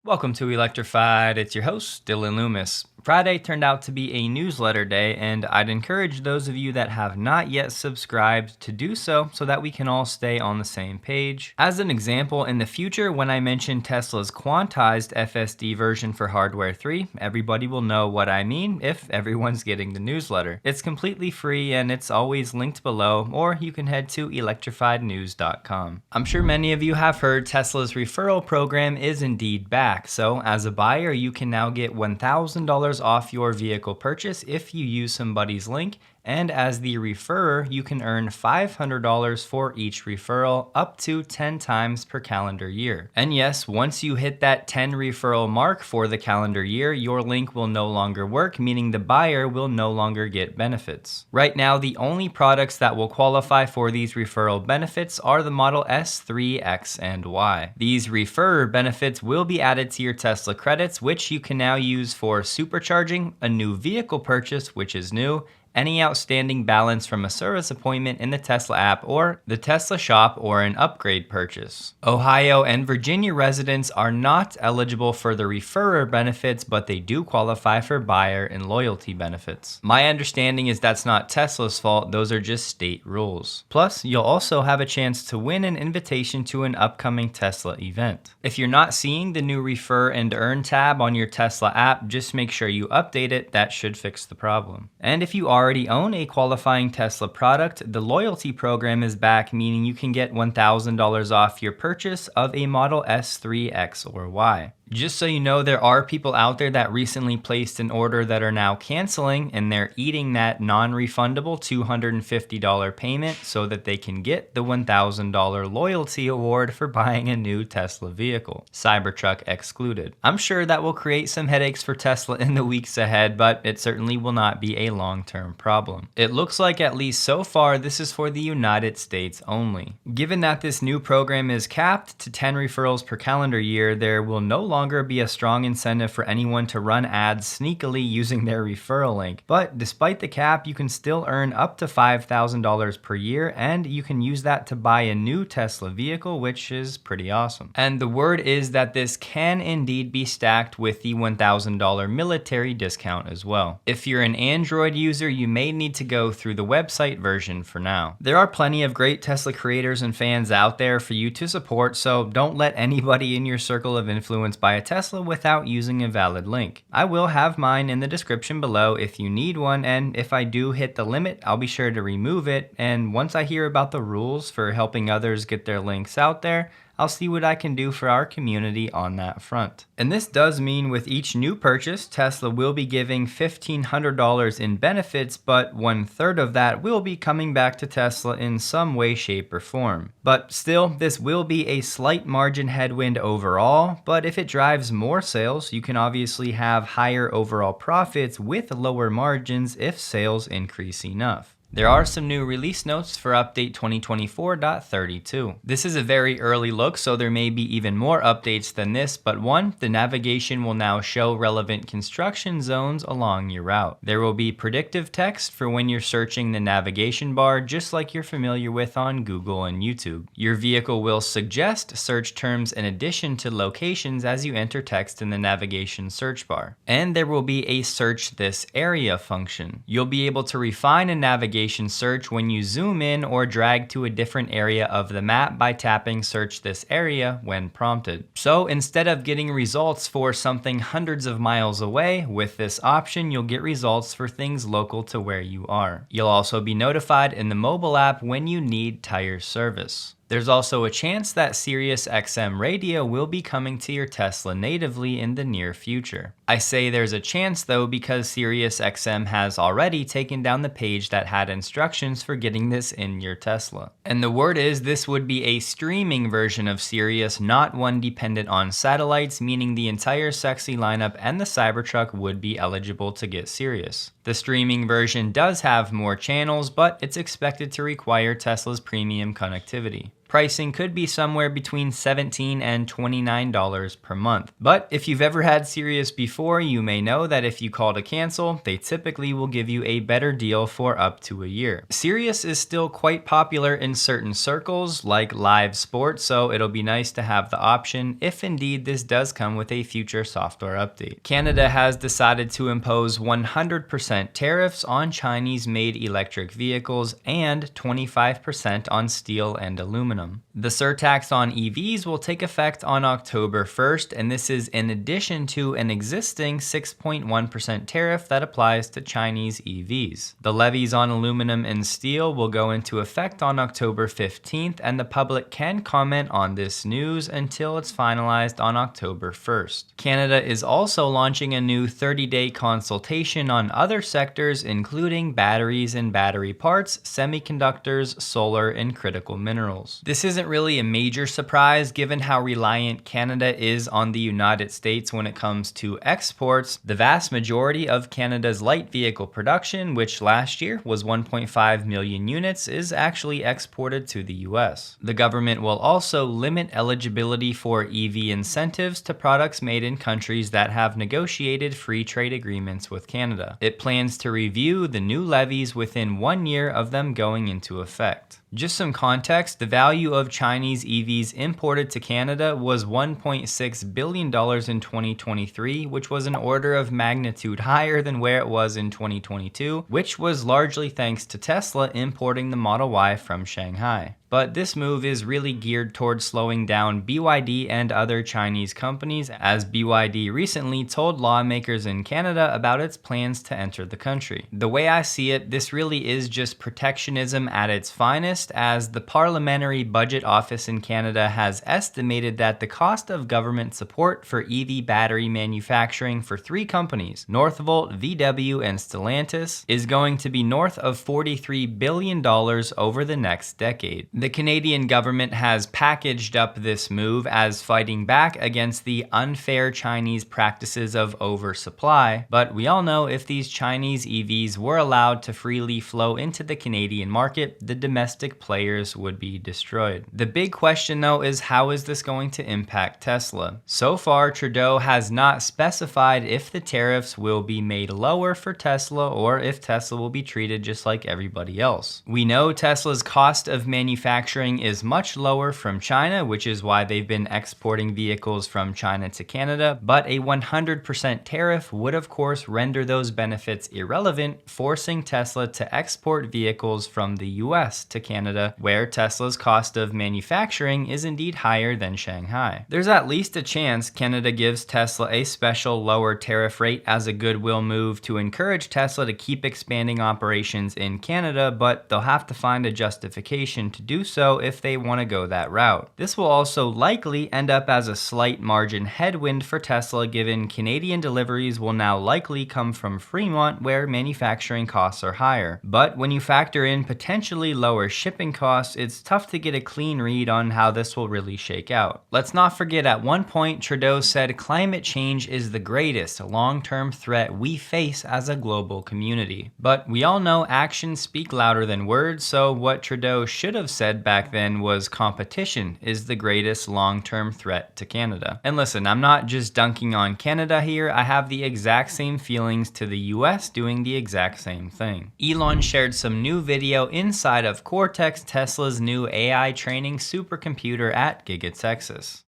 Welcome to Electrified. It's your host, Dylan Loomis. Friday turned out to be a newsletter day, and I'd encourage those of you that have not yet subscribed to do so that we can all stay on the same page. As an example, in the future, when I mention Tesla's quantized FSD version for Hardware 3, everybody will know what I mean if everyone's getting the newsletter. It's completely free and it's always linked below, or you can head to electrifiednews.com. I'm sure many of you have heard Tesla's referral program is indeed back, so as a buyer, you can now get $1,000 off your vehicle purchase if you use somebody's link, and as the referrer, you can earn $500 for each referral, up to 10 times per calendar year. And yes, once you hit that 10 referral mark for the calendar year, your link will no longer work, meaning the buyer will no longer get benefits. Right now, the only products that will qualify for these referral benefits are the Model S, 3, X, and Y. These referrer benefits will be added to your Tesla credits, which you can now use for supercharging, a new vehicle purchase, which is new, any outstanding balance from a service appointment in the Tesla app or the Tesla shop, or an upgrade purchase. Ohio and Virginia residents are not eligible for the referrer benefits, but they do qualify for buyer and loyalty benefits. My understanding is that's not Tesla's fault, those are just state rules. Plus, you'll also have a chance to win an invitation to an upcoming Tesla event. If you're not seeing the new Refer and Earn tab on your Tesla app, just make sure you update it, that should fix the problem. And if you already own a qualifying Tesla product, the loyalty program is back, meaning you can get $1,000 off your purchase of a Model S, 3, X, or Y. Just so you know, there are people out there that recently placed an order that are now canceling, and they're eating that non-refundable $250 payment so that they can get the $1,000 loyalty award for buying a new Tesla vehicle, Cybertruck excluded. I'm sure that will create some headaches for Tesla in the weeks ahead, but it certainly will not be a long-term problem. It looks like, at least so far, this is for the United States only. Given that this new program is capped to 10 referrals per calendar year, there will no longer be a strong incentive for anyone to run ads sneakily using their referral link. But despite the cap, you can still earn up to $5,000 per year, and you can use that to buy a new Tesla vehicle, which is pretty awesome. And the word is that this can indeed be stacked with the $1,000 military discount as well. If you're an Android user, you may need to go through the website version for now. There are plenty of great Tesla creators and fans out there for you to support, so don't let anybody in your circle of influence buy a Tesla without using a valid link. I will have mine in the description below if you need one, and if I do hit the limit, I'll be sure to remove it, and once I hear about the rules for helping others get their links out there, I'll see what I can do for our community on that front. And this does mean with each new purchase, Tesla will be giving $1,500 in benefits, but 1/3 of that will be coming back to Tesla in some way, shape, or form. But still, this will be a slight margin headwind overall, but if it drives more sales, you can obviously have higher overall profits with lower margins if sales increase enough. There are some new release notes for update 2024.32. This is a very early look, so there may be even more updates than this, but one, the navigation will now show relevant construction zones along your route. There will be predictive text for when you're searching the navigation bar, just like you're familiar with on Google and YouTube. Your vehicle will suggest search terms in addition to locations as you enter text in the navigation search bar. And there will be a search this area function. You'll be able to refine a navigation search when you zoom in or drag to a different area of the map by tapping search this area when prompted. So instead of getting results for something hundreds of miles away, with this option you'll get results for things local to where you are. You'll also be notified in the mobile app when you need tire service. There's also a chance that Sirius XM radio will be coming to your Tesla natively in the near future. I say there's a chance though because Sirius XM has already taken down the page that had instructions for getting this in your Tesla. And the word is this would be a streaming version of Sirius, not one dependent on satellites, meaning the entire sexy lineup and the Cybertruck would be eligible to get Sirius. The streaming version does have more channels, but it's expected to require Tesla's premium connectivity. Pricing could be somewhere between $17 and $29 per month. But if you've ever had Sirius before, you may know that if you call to cancel, they typically will give you a better deal for up to a year. Sirius is still quite popular in certain circles, like live sports, so it'll be nice to have the option if indeed this does come with a future software update. Canada has decided to impose 100% tariffs on Chinese-made electric vehicles and 25% on steel and aluminum. The surtax on EVs will take effect on October 1st, and this is in addition to an existing 6.1% tariff that applies to Chinese EVs. The levies on aluminum and steel will go into effect on October 15th, and the public can comment on this news until it's finalized on October 1st. Canada is also launching a new 30-day consultation on other sectors, including batteries and battery parts, semiconductors, solar, and critical minerals. This isn't really a major surprise given how reliant Canada is on the United States when it comes to exports. The vast majority of Canada's light vehicle production, which last year was 1.5 million units, is actually exported to the US. The government will also limit eligibility for EV incentives to products made in countries that have negotiated free trade agreements with Canada. It plans to review the new levies within 1 year of them going into effect. Just some context, the value of Chinese EVs imported to Canada was $1.6 billion in 2023, which was an order of magnitude higher than where it was in 2022, which was largely thanks to Tesla importing the Model Y from Shanghai. But this move is really geared towards slowing down BYD and other Chinese companies, as BYD recently told lawmakers in Canada about its plans to enter the country. The way I see it, this really is just protectionism at its finest, as the Parliamentary Budget Office in Canada has estimated that the cost of government support for EV battery manufacturing for 3 companies, Northvolt, VW, and Stellantis, is going to be north of $43 billion over the next decade. The Canadian government has packaged up this move as fighting back against the unfair Chinese practices of oversupply, but we all know if these Chinese EVs were allowed to freely flow into the Canadian market, the domestic players would be destroyed. The big question though is, how is this going to impact Tesla? So far, Trudeau has not specified if the tariffs will be made lower for Tesla or if Tesla will be treated just like everybody else. We know Tesla's cost of manufacturing is much lower from China, which is why they've been exporting vehicles from China to Canada, but a 100% tariff would of course render those benefits irrelevant, forcing Tesla to export vehicles from the US to Canada, where Tesla's cost of manufacturing is indeed higher than Shanghai. There's at least a chance Canada gives Tesla a special lower tariff rate as a goodwill move to encourage Tesla to keep expanding operations in Canada, but they'll have to find a justification to do so if they want to go that route. This will also likely end up as a slight margin headwind for Tesla, given Canadian deliveries will now likely come from Fremont, where manufacturing costs are higher. But when you factor in potentially lower shipping costs, it's tough to get a clean read on how this will really shake out. Let's not forget, at one point Trudeau said climate change is the greatest long-term threat we face as a global community. But we all know actions speak louder than words, so what Trudeau should have said back then was competition is the greatest long-term threat to Canada. And listen, I'm not just dunking on Canada here, I have the exact same feelings to the US doing the exact same thing. Elon shared some new video inside of Cortex, Tesla's new AI training supercomputer at Giga Texas.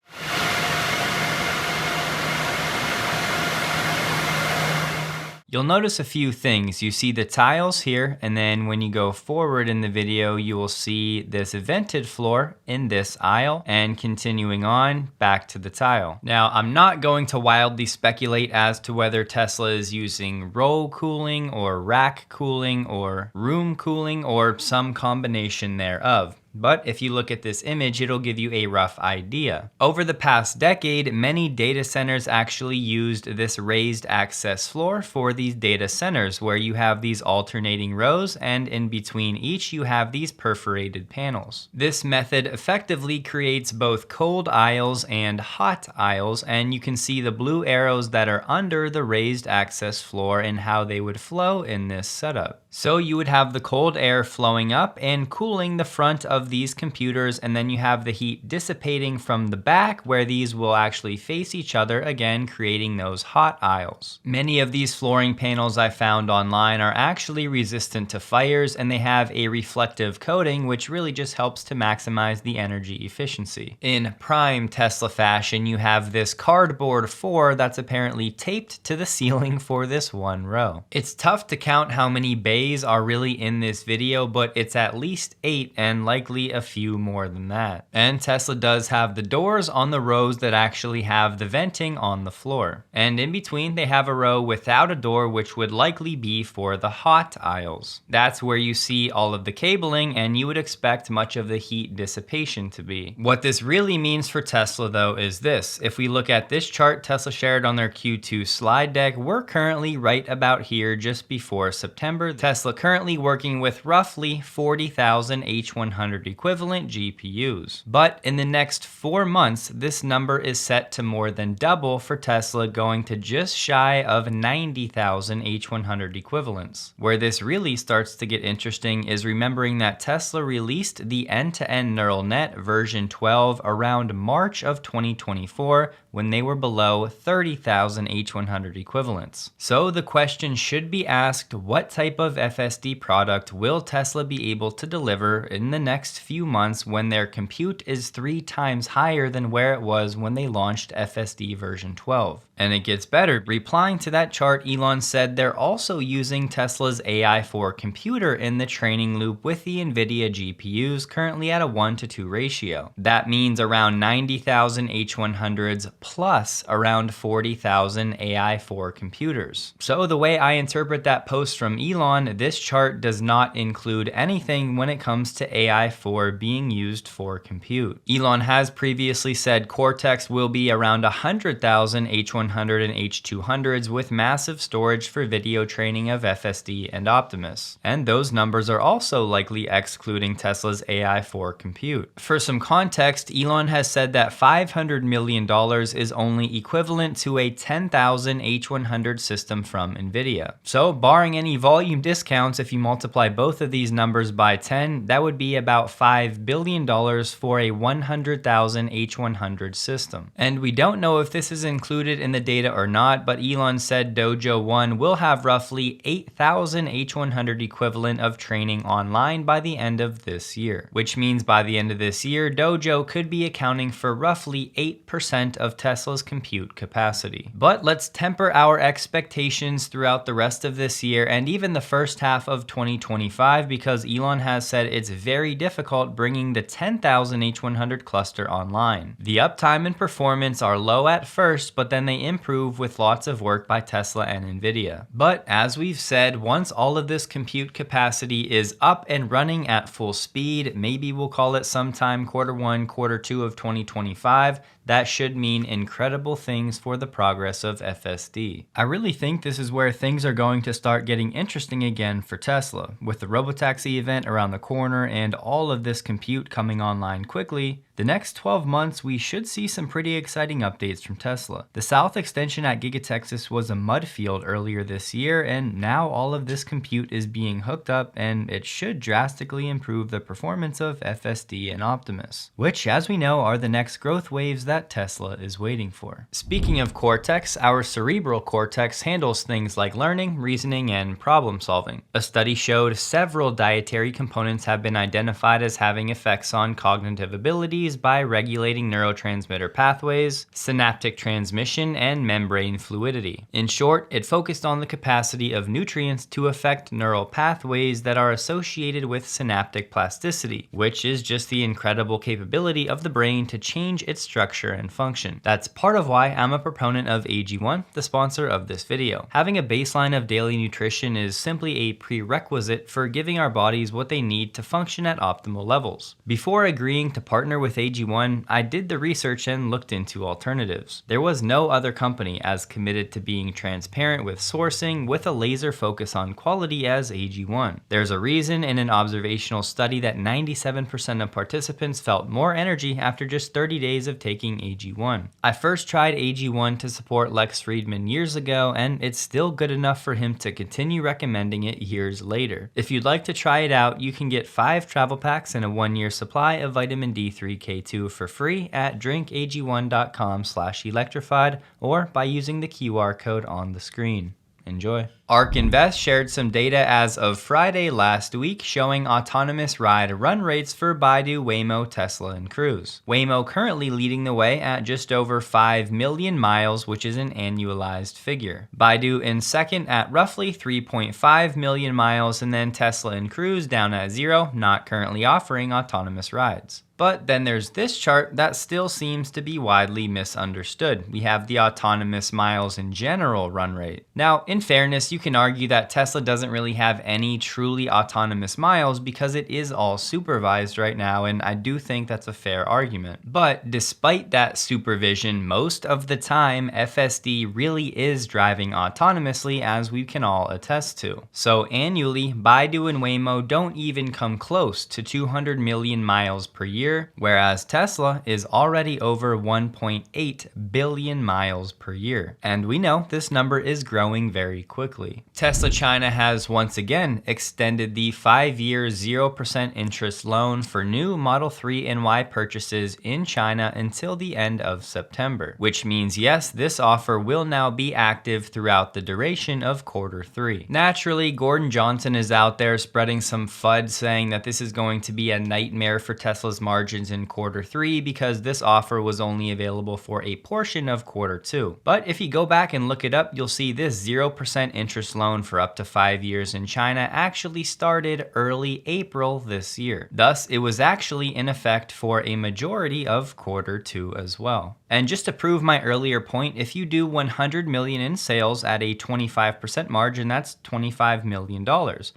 You'll notice a few things. You see the tiles here, and then when you go forward in the video, you will see this vented floor in this aisle, and continuing on back to the tile. Now, I'm not going to wildly speculate as to whether Tesla is using row cooling or rack cooling or room cooling or some combination thereof. But if you look at this image, it'll give you a rough idea. Over the past decade, many data centers actually used this raised access floor for these data centers, where you have these alternating rows, and in between each you have these perforated panels. This method effectively creates both cold aisles and hot aisles, and you can see the blue arrows that are under the raised access floor and how they would flow in this setup. So you would have the cold air flowing up and cooling the front of these computers, and then you have the heat dissipating from the back where these will actually face each other, again creating those hot aisles. Many of these flooring panels I found online are actually resistant to fires, and they have a reflective coating which really just helps to maximize the energy efficiency. In prime Tesla fashion, you have this cardboard 4 that's apparently taped to the ceiling for this one row. It's tough to count how many bays are really in this video, but it's at least 8 and likely a few more than that. And Tesla does have the doors on the rows that actually have the venting on the floor. And in between they have a row without a door, which would likely be for the hot aisles. That's where you see all of the cabling and you would expect much of the heat dissipation to be. What this really means for Tesla though is this. If we look at this chart Tesla shared on their Q2 slide deck, we're currently right about here just before September. Tesla currently working with roughly 40,000 H100 equivalent GPUs. But in the next 4 months, this number is set to more than double for Tesla, going to just shy of 90,000 H100 equivalents. Where this really starts to get interesting is remembering that Tesla released the end-to-end neural net version 12 around March of 2024 when they were below 30,000 H100 equivalents. So the question should be asked, what type of FSD product will Tesla be able to deliver in the next few months when their compute is 3 times higher than where it was when they launched FSD version 12? And it gets better. Replying to that chart, Elon said they're also using Tesla's AI4 computer in the training loop with the NVIDIA GPUs, currently at a 1:2 ratio. That means around 90,000 H100s plus around 40,000 AI4 computers. So the way I interpret that post from Elon, this chart does not include anything when it comes to AI4 being used for compute. Elon has previously said Cortex will be around 100,000 H100 and H200s with massive storage for video training of FSD and Optimus. And those numbers are also likely excluding Tesla's AI4 compute. For some context, Elon has said that $500 million is only equivalent to a 10,000 H100 system from NVIDIA. So barring any volume discounts, if you multiply both of these numbers by 10, that would be about $5 billion for a 100,000 H100 system. And we don't know if this is included in the data or not, but Elon said Dojo 1 will have roughly 8,000 H100 equivalent of training online by the end of this year, which means by the end of this year, Dojo could be accounting for roughly 8% of Tesla's compute capacity. But let's temper our expectations throughout the rest of this year and even the first half of 2025, because Elon has said it's very difficult bringing the 10,000 H100 cluster online. The uptime and performance are low at first, but then they improve with lots of work by Tesla and NVIDIA. But as we've said, once all of this compute capacity is up and running at full speed, maybe we'll call it sometime Q1, Q2 of 2025, that should mean incredible things for the progress of FSD. I really think this is where things are going to start getting interesting again for Tesla. With the robotaxi event around the corner and all of this compute coming online quickly, the next 12 months we should see some pretty exciting updates from Tesla. The South Extension at Giga Texas was a mud field earlier this year, and now all of this compute is being hooked up, and it should drastically improve the performance of FSD and Optimus, which, as we know, are the next growth waves that Tesla is waiting for. Speaking of Cortex, our cerebral cortex handles things like learning, reasoning, and problem solving. A study showed several dietary components have been identified as having effects on cognitive abilities by regulating neurotransmitter pathways, synaptic transmission, and membrane fluidity. In short, it focused on the capacity of nutrients to affect neural pathways that are associated with synaptic plasticity, which is just the incredible capability of the brain to change its structure and function. That's part of why I'm a proponent of AG1, the sponsor of this video. Having a baseline of daily nutrition is simply a prerequisite for giving our bodies what they need to function at optimal levels. Before agreeing to partner with with AG1, I did the research and looked into alternatives. There was no other company as committed to being transparent with sourcing with a laser focus on quality as AG1. There's a reason in an observational study that 97% of participants felt more energy after just 30 days of taking AG1. I first tried AG1 to support Lex Friedman years ago, and it's still good enough for him to continue recommending it years later. If you'd like to try it out, you can get 5 travel packs and a 1-year supply of vitamin D3K2 for free at drinkag1.com/electrified or by using the QR code on the screen. Enjoy. ARK Invest shared some data as of Friday last week showing autonomous ride run rates for Baidu, Waymo, Tesla, and Cruise. Waymo currently leading the way at just over 5 million miles, which is an annualized figure. Baidu in second at roughly 3.5 million miles, and then Tesla and Cruise down at 0, not currently offering autonomous rides. But then there's this chart that still seems to be widely misunderstood. We have the autonomous miles in general run rate. Now, in fairness, you can argue that Tesla doesn't really have any truly autonomous miles because it is all supervised right now, and I do think that's a fair argument. But despite that supervision, most of the time, FSD really is driving autonomously, as we can all attest to. So annually, Baidu and Waymo don't even come close to 200 million miles per year, whereas Tesla is already over 1.8 billion miles per year. And we know this number is growing very quickly. Tesla China has once again extended the 5-year 0% interest loan for new Model 3 and Y purchases in China until the end of September, which means yes, this offer will now be active throughout the duration of Q3. Naturally, Gordon Johnson is out there spreading some FUD saying that this is going to be a nightmare for Tesla's margins in Q3 because this offer was only available for a portion of Q2. But if you go back and look it up, you'll see this 0% interest loan for up to 5 years in China actually started early April this year. Thus, it was actually in effect for a majority of Q2 as well. And just to prove my earlier point, if you do 100 million in sales at a 25% margin, that's $25 million.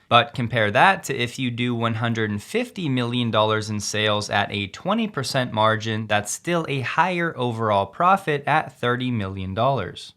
But compare that to if you do $150 million in sales at a 20% margin, that's still a higher overall profit at $30 million.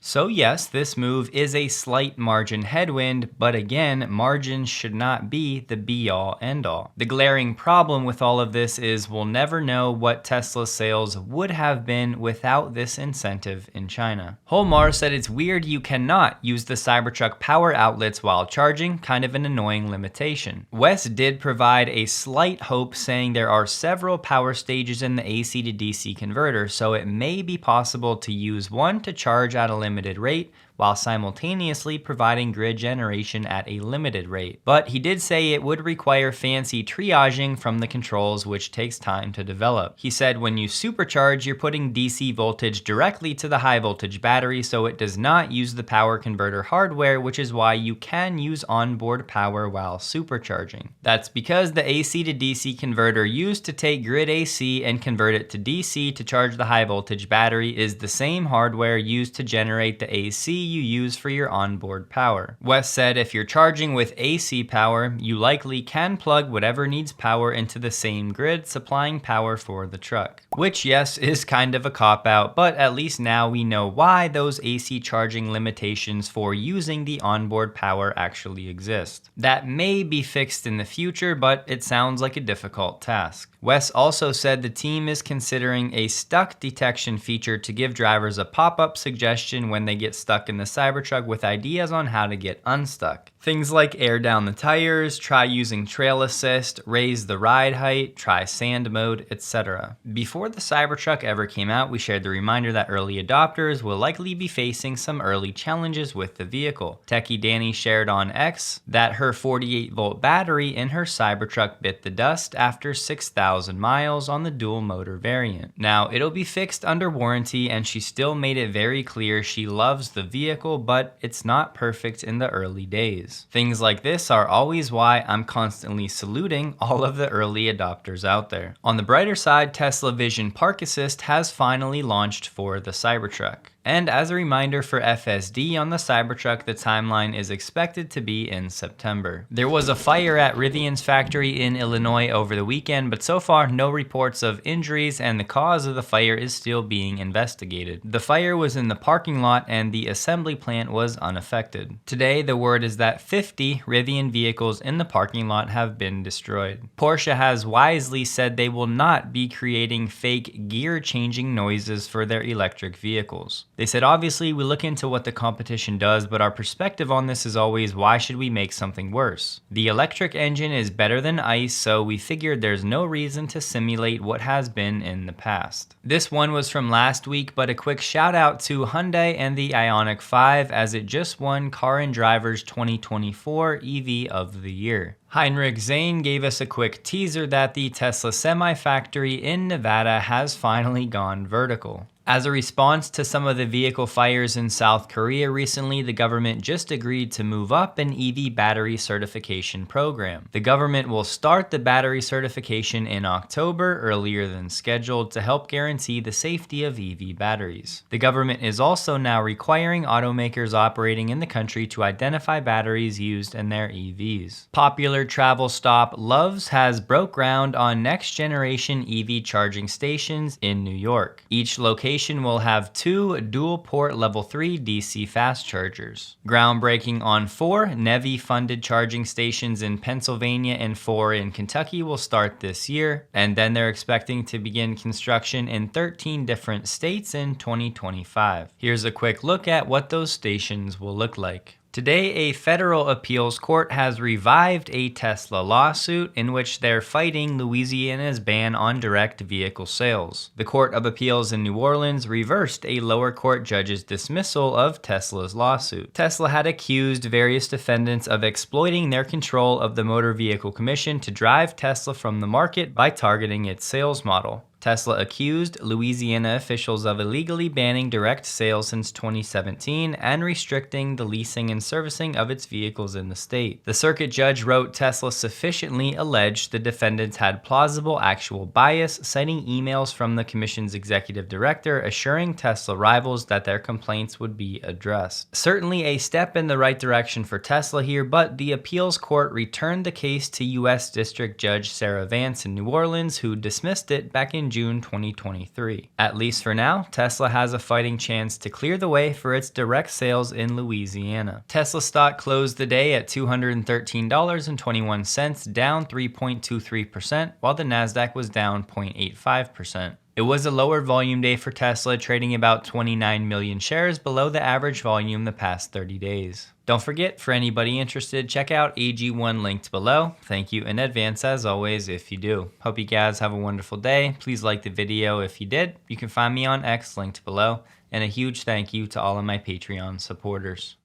So yes, this move is a slight margin headwind, but again, margins should not be the be-all end-all. The glaring problem with all of this is we'll never know what Tesla's sales would have been without this incentive in China. Holmar said it's weird you cannot use the Cybertruck power outlets while charging, kind of an annoying limitation. Wes did provide a slight hope saying there are several power stages in the AC to DC converter, so it may be possible to use one to charge at a limited rate while simultaneously providing grid generation at a limited rate. But he did say it would require fancy triaging from the controls, which takes time to develop. He said when you supercharge, you're putting DC voltage directly to the high voltage battery, so it does not use the power converter hardware, which is why you can use onboard power while supercharging. That's because the AC to DC converter used to take grid AC and convert it to DC to charge the high voltage battery is the same hardware used to generate the AC you use for your onboard power. Wes said if you're charging with AC power, you likely can plug whatever needs power into the same grid, supplying power for the truck. Which, yes, is kind of a cop-out, but at least now we know why those AC charging limitations for using the onboard power actually exist. That may be fixed in the future, but it sounds like a difficult task. Wes also said the team is considering a stuck detection feature to give drivers a pop-up suggestion when they get stuck in the Cybertruck with ideas on how to get unstuck. Things like air down the tires, try using trail assist, raise the ride height, try sand mode, etc. Before the Cybertruck ever came out, we shared the reminder that early adopters will likely be facing some early challenges with the vehicle. Techie Danny shared on X that her 48-volt battery in her Cybertruck bit the dust after 6,000 miles on the dual motor variant. Now, it'll be fixed under warranty, and she still made it very clear she loves the vehicle, but it's not perfect in the early days. Things like this are always why I'm constantly saluting all of the early adopters out there. On the brighter side, Tesla Vision Park Assist has finally launched for the Cybertruck. And as a reminder for FSD on the Cybertruck, the timeline is expected to be in September. There was a fire at Rivian's factory in Illinois over the weekend, but so far no reports of injuries, and the cause of the fire is still being investigated. The fire was in the parking lot and the assembly plant was unaffected. Today, the word is that 50 Rivian vehicles in the parking lot have been destroyed. Porsche has wisely said they will not be creating fake gear-changing noises for their electric vehicles. They said, obviously, we look into what the competition does, but our perspective on this is always, why should we make something worse? The electric engine is better than ICE, so we figured there's no reason to simulate what has been in the past. This one was from last week, but a quick shout out to Hyundai and the Ioniq 5 as it just won Car and Driver's 2024 EV of the Year. Heinrich Zane gave us a quick teaser that the Tesla semi-factory in Nevada has finally gone vertical. As a response to some of the vehicle fires in South Korea recently, the government just agreed to move up an EV battery certification program. The government will start the battery certification in October, earlier than scheduled, to help guarantee the safety of EV batteries. The government is also now requiring automakers operating in the country to identify batteries used in their EVs. Popular travel stop Love's has broke ground on next generation EV charging stations in New York. Each location will have 2 dual-port level 3 DC fast chargers. Groundbreaking on 4 NEVI-funded charging stations in Pennsylvania and 4 in Kentucky will start this year, and then they're expecting to begin construction in 13 different states in 2025. Here's a quick look at what those stations will look like. Today, a federal appeals court has revived a Tesla lawsuit in which they're fighting Louisiana's ban on direct vehicle sales. The Court of Appeals in New Orleans reversed a lower court judge's dismissal of Tesla's lawsuit. Tesla had accused various defendants of exploiting their control of the Motor Vehicle Commission to drive Tesla from the market by targeting its sales model. Tesla accused Louisiana officials of illegally banning direct sales since 2017 and restricting the leasing and servicing of its vehicles in the state. The circuit judge wrote Tesla sufficiently alleged the defendants had plausible actual bias, citing emails from the commission's executive director assuring Tesla rivals that their complaints would be addressed. Certainly a step in the right direction for Tesla here, but the appeals court returned the case to U.S. District Judge Sarah Vance in New Orleans, who dismissed it back in June 2023. At least for now, Tesla has a fighting chance to clear the way for its direct sales in Louisiana. Tesla stock closed the day at $213.21, down 3.23%, while the Nasdaq was down 0.85%. It was a lower volume day for Tesla, trading about 29 million shares below the average volume the past 30 days. Don't forget, for anybody interested, check out AG1 linked below. Thank you in advance as always if you do. Hope you guys have a wonderful day. Please like the video if you did. You can find me on X linked below. And a huge thank you to all of my Patreon supporters.